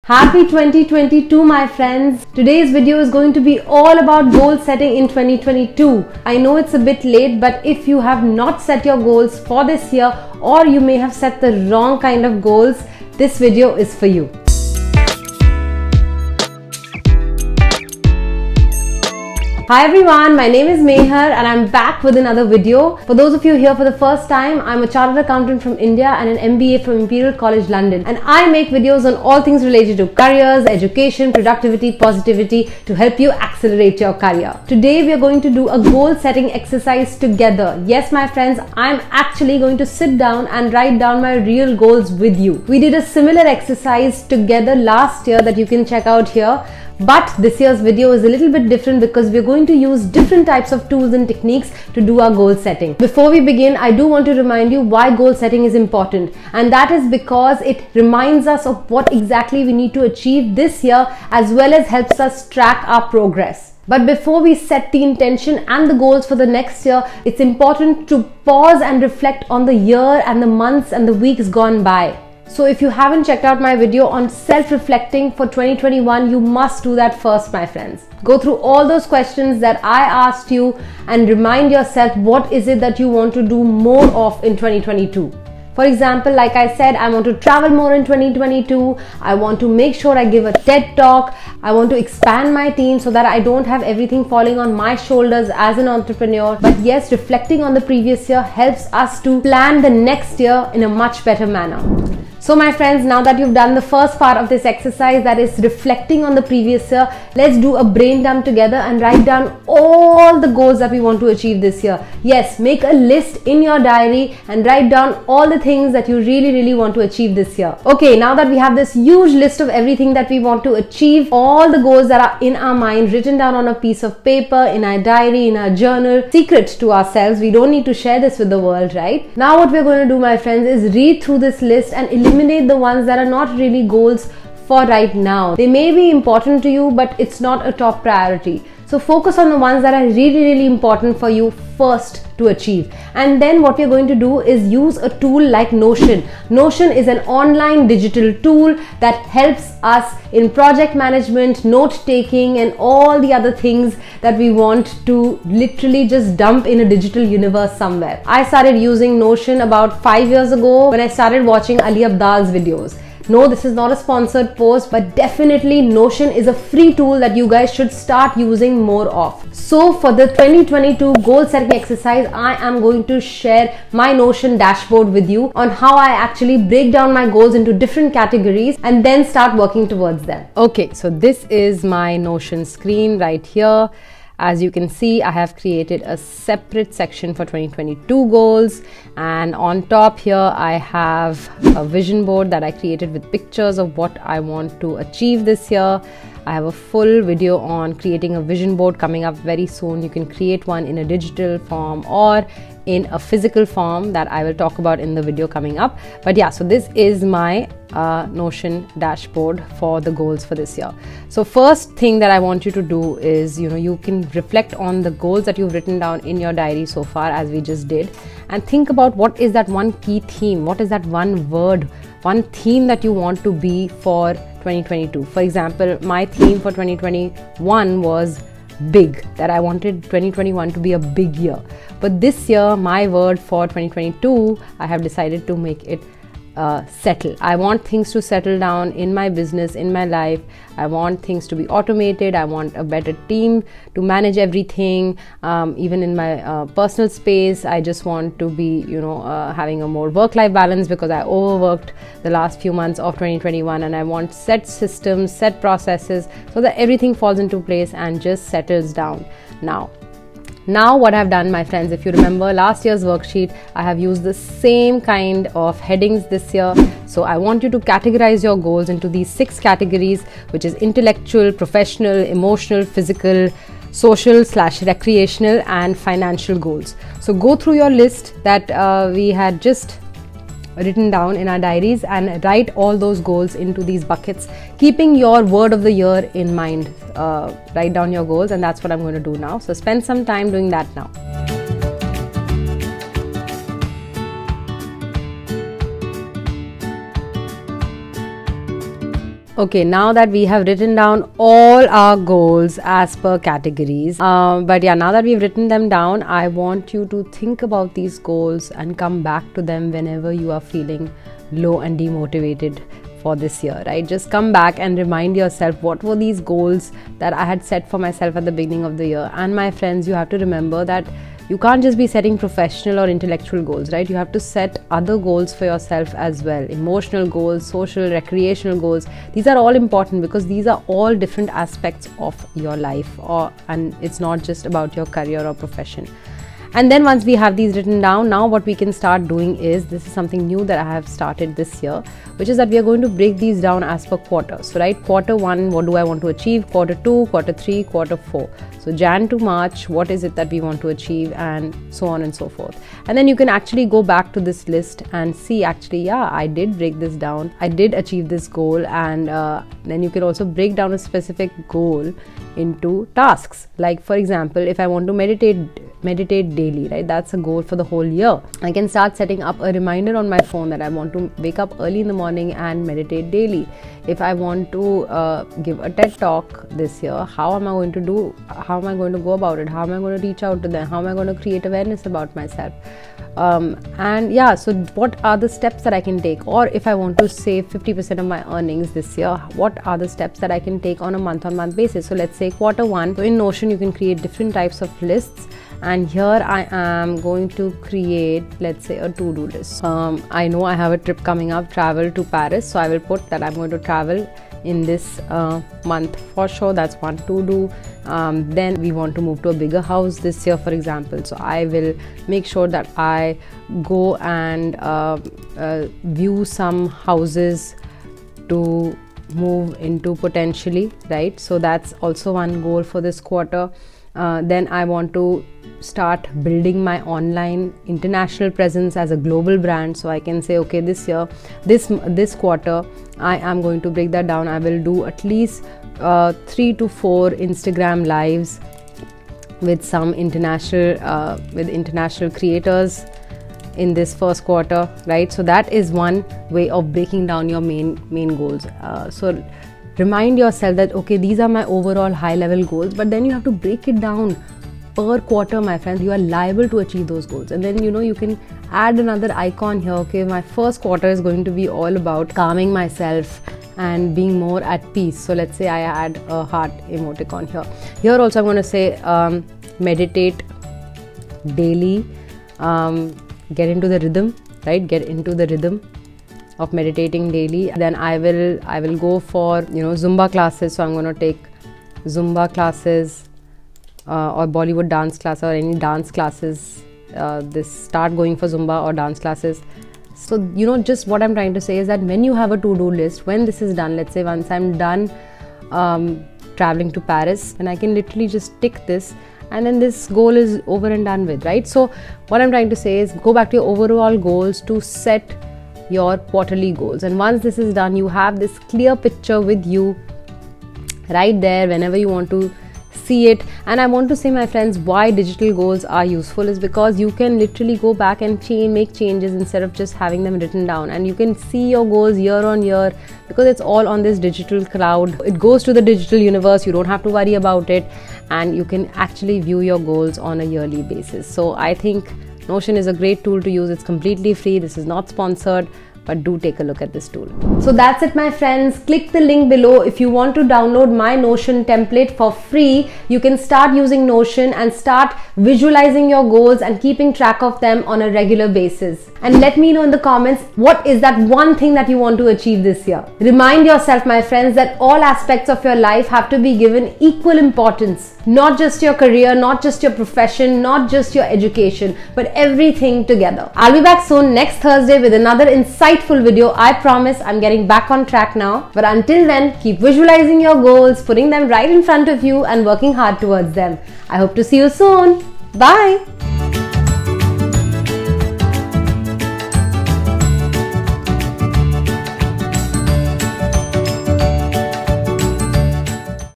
Happy 2022 my friends. Today's video is going to be all about goal setting in 2022. I know it's a bit late, but if you have not set your goals for this year or you may have set the wrong kind of goals, this video is for you. Hi everyone, my name is Mehar and I'm back with another video. For those of you here for the first time, I'm a chartered accountant from India and an MBA from Imperial College London, and I make videos on all things related to careers, education, productivity, positivity to help you accelerate your career. Today we are going to do a goal setting exercise together. Yes my friends, I'm actually going to sit down and write down my real goals with you. We did a similar exercise together last year that you can check out here. But this year's video is a little bit different because we're going to use different types of tools and techniques to do our goal setting. Before we begin, I do want to remind you why goal setting is important, and that is because it reminds us of what exactly we need to achieve this year as well as helps us track our progress. But before we set the intention and the goals for the next year, it's important to pause and reflect on the year and the months and the weeks gone by. So if you haven't checked out my video on self-reflecting for 2021, you must do that first, my friends. Go through all those questions that I asked you and remind yourself what is it that you want to do more of in 2022. For example, like I said, I want to travel more in 2022. I want to make sure I give a TED talk. I want to expand my team so that I don't have everything falling on my shoulders as an entrepreneur. But yes, reflecting on the previous year helps us to plan the next year in a much better manner. So my friends, now that you've done the first part of this exercise, that is reflecting on the previous year, let's do a brain dump together and write down all the goals that we want to achieve this year. Yes, make a list in your diary and write down all the things that you really want to achieve this year. Okay, now that we have this huge list of everything that we want to achieve, all the goals that are in our mind written down on a piece of paper, in our diary, in our journal, secret to ourselves. We don't need to share this with the world, right? Now what we're going to do, my friends, is read through this list and eliminate the ones that are not really goals for right now. They may be important to you, but it's not a top priority. So focus on the ones that are really important for you first to achieve. And then what we're going to do is use a tool like Notion. Notion is an online digital tool that helps us in project management, note taking, and all the other things that we want to literally just dump in a digital universe somewhere. I started using Notion about 5 years ago when I started watching Ali Abdaal's videos. No, this is not a sponsored post, but definitely Notion is a free tool that you guys should start using more of. So for the 2022 goal setting exercise, I am going to share my Notion dashboard with you on how I actually break down my goals into different categories and then start working towards them. Okay, so this is my Notion screen right here. As you can see, I have created a separate section for 2022 goals, and on top here I have a vision board that I created with pictures of what I want to achieve this year. I have a full video on creating a vision board coming up very soon. You can create one in a digital form or in a physical form that I will talk about in the video coming up. But yeah, so this is my Notion dashboard for the goals for this year. So first thing that I want you to do is, you can reflect on the goals that you've written down in your diary so far, as we just did, and think about what is that one key theme, what is that one word, one theme that you want to be for 2022. For example, my theme for 2021 was big, that I wanted 2021 to be a big year. But this year, my word for 2022, I have decided to make it settle. I want things to settle down in my business, in my life. I want things to be automated. I want a better team to manage everything. Even in my personal space, I just want to be, having a more work-life balance because I overworked the last few months of 2021, and I want set systems, set processes so that everything falls into place and just settles down. Now what I've done, my friends, if you remember last year's worksheet, I have used the same kind of headings this year. So I want you to categorize your goals into these 6 categories, which is intellectual, professional, emotional, physical, social / recreational, and financial goals. So go through your list that we had just written down in our diaries and write all those goals into these buckets, keeping your word of the year in mind. Write down your goals, and that's what I'm going to do now. So spend some time doing that now. Okay, now that we have written down all our goals as per categories, but yeah, now that we've written them down, I want you to think about these goals and come back to them whenever you are feeling low and demotivated for this year, right? Just come back and remind yourself, what were these goals that I had set for myself at the beginning of the year? And my friends, you have to remember that you can't just be setting professional or intellectual goals, right? You have to set other goals for yourself as well. Emotional goals, social, recreational goals. These are all important because these are all different aspects of your life, and it's not just about your career or profession. And then once we have these written down, now what we can start doing is, this is something new that I have started this year, which is that we are going to break these down as per quarter. So right, quarter 1, what do I want to achieve? Quarter 2, quarter 3, quarter 4. So Jan to March, what is it that we want to achieve, and so on and so forth. And then you can actually go back to this list and see, actually, yeah, I did break this down. I did achieve this goal. And then you can also break down a specific goal into tasks. Like for example, if I want to meditate daily, right? That's a goal for the whole year. I can start setting up a reminder on my phone that I want to wake up early in the morning and meditate daily. If I want to give a TED talk this year, how am I going to go about it? How am I going to reach out to them? How am I going to create awareness about myself? And yeah, so what are the steps that I can take? Or if I want to save 50% of my earnings this year, what are the steps that I can take on a month-on-month basis? So let's say quarter 1. So in Notion, you can create different types of lists. And here I am going to create, let's say, a to-do list. I know I have a trip coming up, travel to Paris. So I will put that I'm going to travel in this month for sure. That's one to do. Then we want to move to a bigger house this year, for example. So I will make sure that I go and view some houses to move into potentially, right? So that's also one goal for this quarter. Then I want to start building my online international presence as a global brand. So I can say, okay, this year, this quarter, I am going to break that down. I will do at least 3 to 4 Instagram lives with some international creators in this first quarter, right? So that is one way of breaking down your main goals. So remind yourself that, okay, these are my overall high level goals, but then you have to break it down per quarter, my friends. You are liable to achieve those goals. And then, you can add another icon here. Okay, my first quarter is going to be all about calming myself and being more at peace. So let's say I add a heart emoticon here. Here also I'm going to say meditate daily, get into the rhythm, right? Get into the rhythm of meditating daily. Then I will go for Zumba classes. So I'm going to take Zumba classes or Bollywood dance class or any dance classes. Start going for Zumba or dance classes. So just what I'm trying to say is that when you have a to-do list, when this is done, let's say once I'm done traveling to Paris, and I can literally just tick this, and then this goal is over and done with, right? So what I'm trying to say is, go back to your overall goals to set your quarterly goals. And once this is done, you have this clear picture with you right there whenever you want to see it. And I want to say, my friends, why digital goals are useful is because you can literally go back and make changes instead of just having them written down, and you can see your goals year on year because it's all on this digital cloud. It goes to the digital universe. You don't have to worry about it, and you can actually view your goals on a yearly basis. So I think Notion is a great tool to use. It's completely free. This is not sponsored, but do take a look at this tool. So that's it, my friends. Click the link below if you want to download my Notion template for free. You can start using Notion and start visualizing your goals and keeping track of them on a regular basis. And let me know in the comments, what is that one thing that you want to achieve this year? Remind yourself, my friends, that all aspects of your life have to be given equal importance. Not just your career, not just your profession, not just your education, but everything together. I'll be back soon next Thursday with another insightful video. I promise I'm getting back on track now. But until then, keep visualizing your goals, putting them right in front of you and working hard towards them. I hope to see you soon. Bye.